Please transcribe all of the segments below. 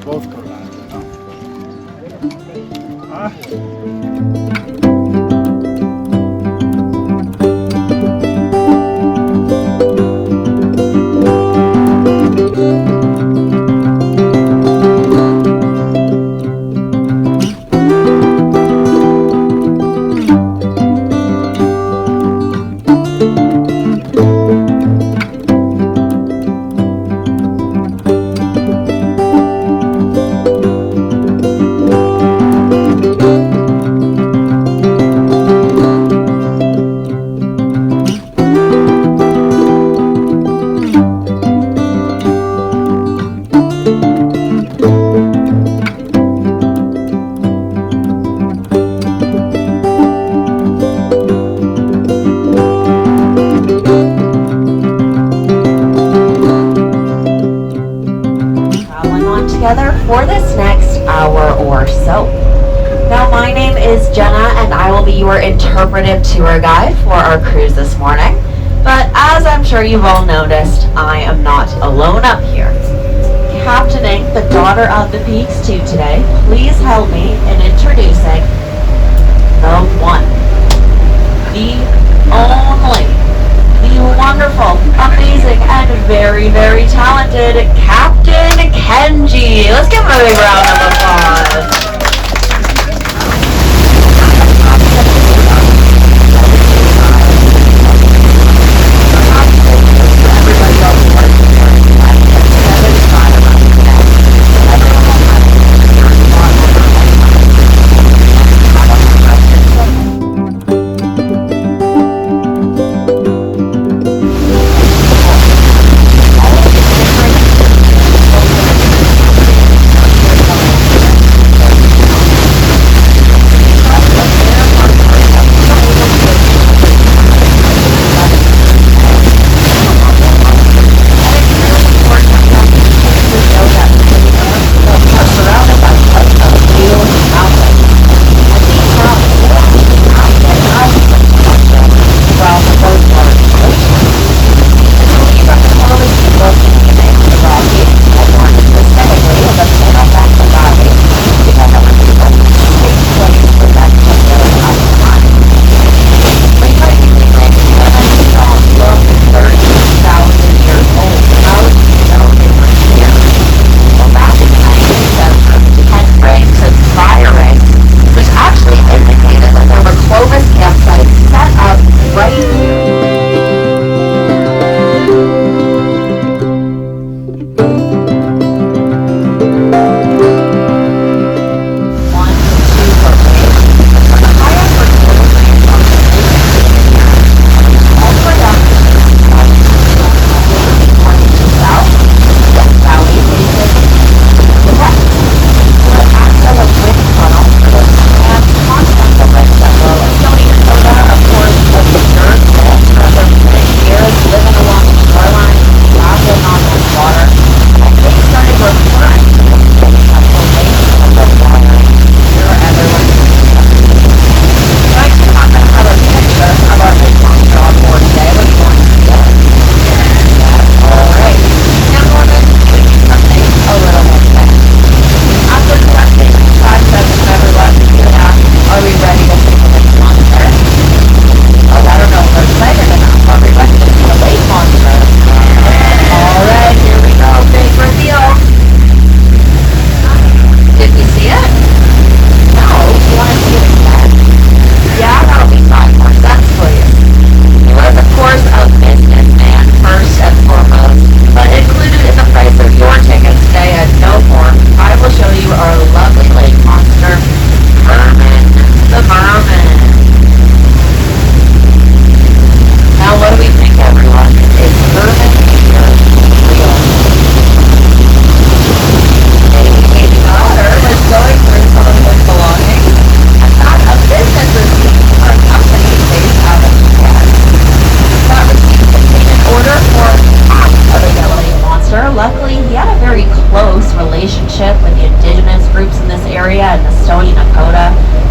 both go down, you know? Together for this next hour or so. Now, my name is Jenna, and I will be your interpretive tour guide for our cruise this morning. But as I'm sure you've all noticed, I am not alone up here. Captaining the Daughter of the Peaks 2 today, please help me in introducing the one, the only, the wonderful, amazing, and very, very talented Captain Kenji. Let's give him a big round of applause.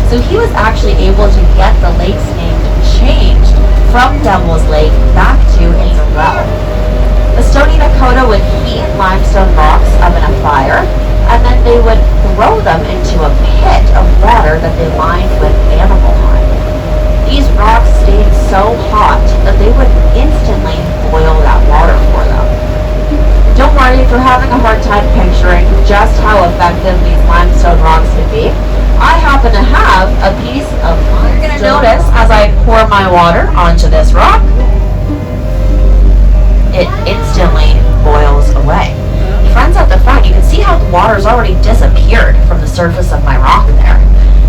So he was actually able to get the lake's name changed from Devil's Lake back to Israel. The stony Nakota would heat limestone rocks up in a fire, and then they effective these limestone rocks can be, I happen to have a piece of limestone. You're going to notice as I pour my water onto this rock, it instantly boils away. Friends at the front, you can see how the water has already disappeared from the surface of my rock there.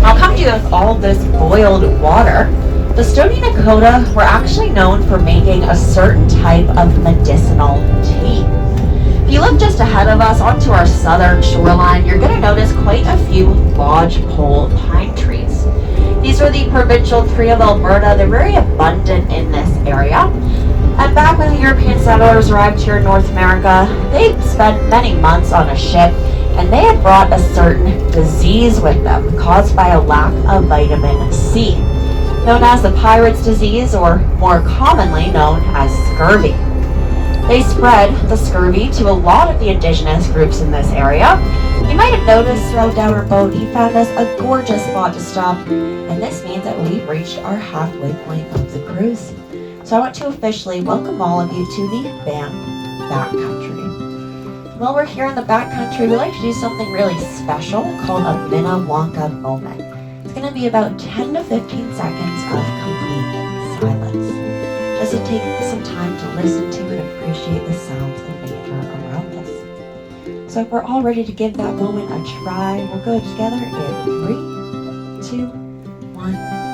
I'll come to you with all this boiled water. The Stoney Nakoda were actually known for making a certain type of medicinal tea. If you look just ahead of us onto our southern shoreline, you're going to notice quite a few lodgepole pine trees. These are the provincial tree of Alberta. They're very abundant in this area. And back when the European settlers arrived here in North America, they spent many months on a ship, and they had brought a certain disease with them caused by a lack of vitamin C, known as the pirate's disease, or more commonly known as scurvy. They spread the scurvy to a lot of the indigenous groups in this area. You might have noticed throughout our boat, he found us a gorgeous spot to stop, and this means that we've reached our halfway point of the cruise. So I want to officially welcome all of you to the Banff backcountry. While we're here in the backcountry, we like to do something really special called a Minnewanka moment. It's going to be about 10 to 15 seconds of complete silence, just to take some time to listen to and appreciate the sounds of nature around us. So if we're all ready to give that moment a try, we'll go together in 3, 2, 1, and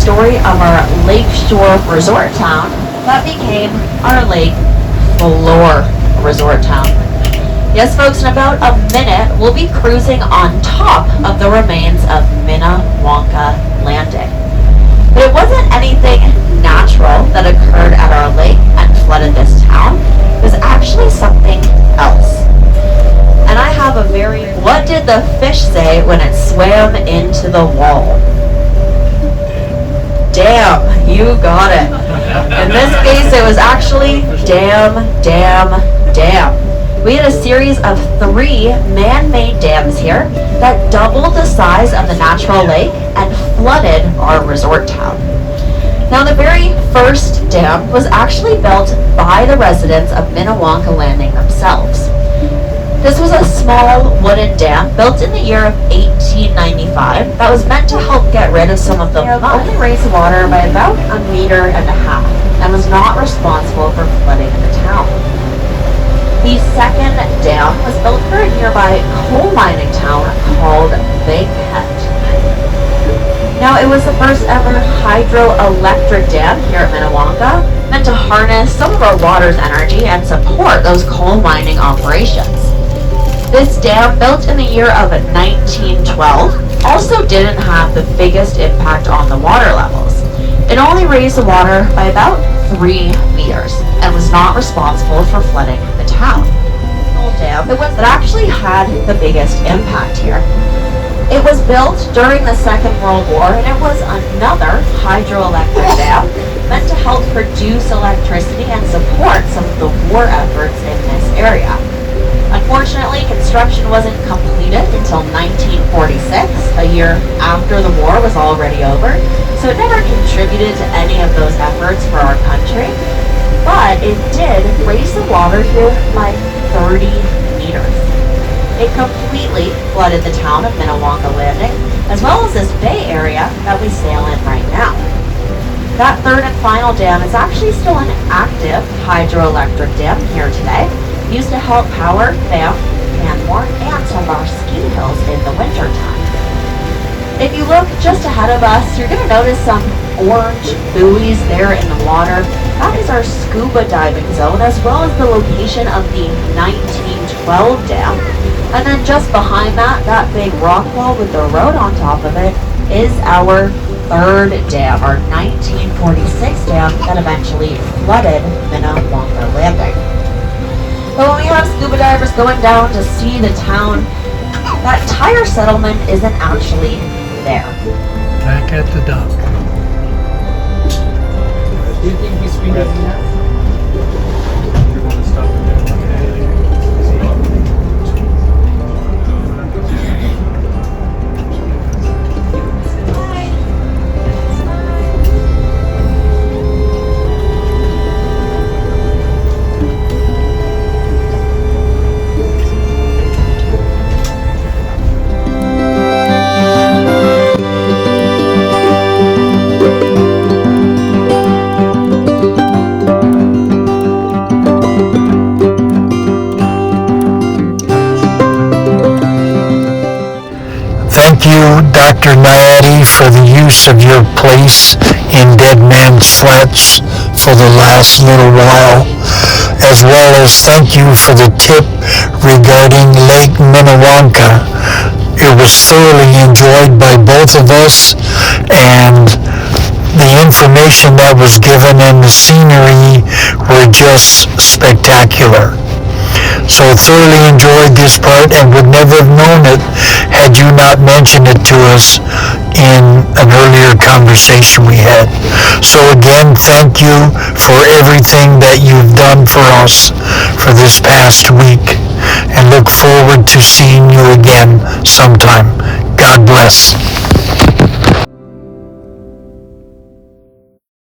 story of our lakeshore resort town, that became our lake floor resort town. Yes, folks, in about a minute, we'll be cruising on top of the remains of Minnewanka Landing. But it wasn't anything natural that occurred at our lake and flooded this town. It was actually something else. And I have a what did the fish say when it swam into the wall? Damn, you got it. In this case, it was actually damn. We had a series of 3 man-made dams here that doubled the size of the natural lake and flooded our resort town. Now, the very first dam was actually built by the residents of Minnewanka Landing themselves. This was a small wooden dam built in the year of 1895 that was meant to help get rid of some of the mud. It only raised water by about 1.5 meters and was not responsible for flooding the town. The second dam was built for a nearby coal mining town called Banff. Now, it was the first ever hydroelectric dam here at Minnewanka, meant to harness some of our water's energy and support those coal mining operations. This dam, built in the year of 1912, also didn't have the biggest impact on the water levels. It only raised the water by about 3 meters and was not responsible for flooding the town. The dam that actually had the biggest impact here. It was built during the Second World War, and it was another hydroelectric dam meant to help produce electricity and support some of the war efforts in this area. Unfortunately, construction wasn't completed until 1946, a year after the war was already over, so it never contributed to any of those efforts for our country, but it did raise the water here by 30 meters. It completely flooded the town of Minnewanka Landing, as well as this bay area that we sail in right now. That third and final dam is actually still an active hydroelectric dam here today, used to help power Banff, Canmore, and some of our ski hills in the winter time. If you look just ahead of us, you're going to notice some orange buoys there in the water. That is our scuba diving zone, as well as the location of the 1912 dam. And then just behind that big rock wall with the road on top of it, is our third dam, our 1946 dam that eventually flooded Minnewanka Landing. But when we have scuba divers going down to see the town, that tire settlement isn't actually there. Back at the dock. Do you think he's been doing that? Thank you, Dr. Nayati, for the use of your place in Dead Man's Flats for the last little while, as well as thank you for the tip regarding Lake Minnewanka. It was thoroughly enjoyed by both of us, and the information that was given and the scenery were just spectacular. So thoroughly enjoyed this part and would never have known it had you not mentioned it to us in an earlier conversation we had. So again, thank you for everything that you've done for us for this past week, and look forward to seeing you again sometime. God bless.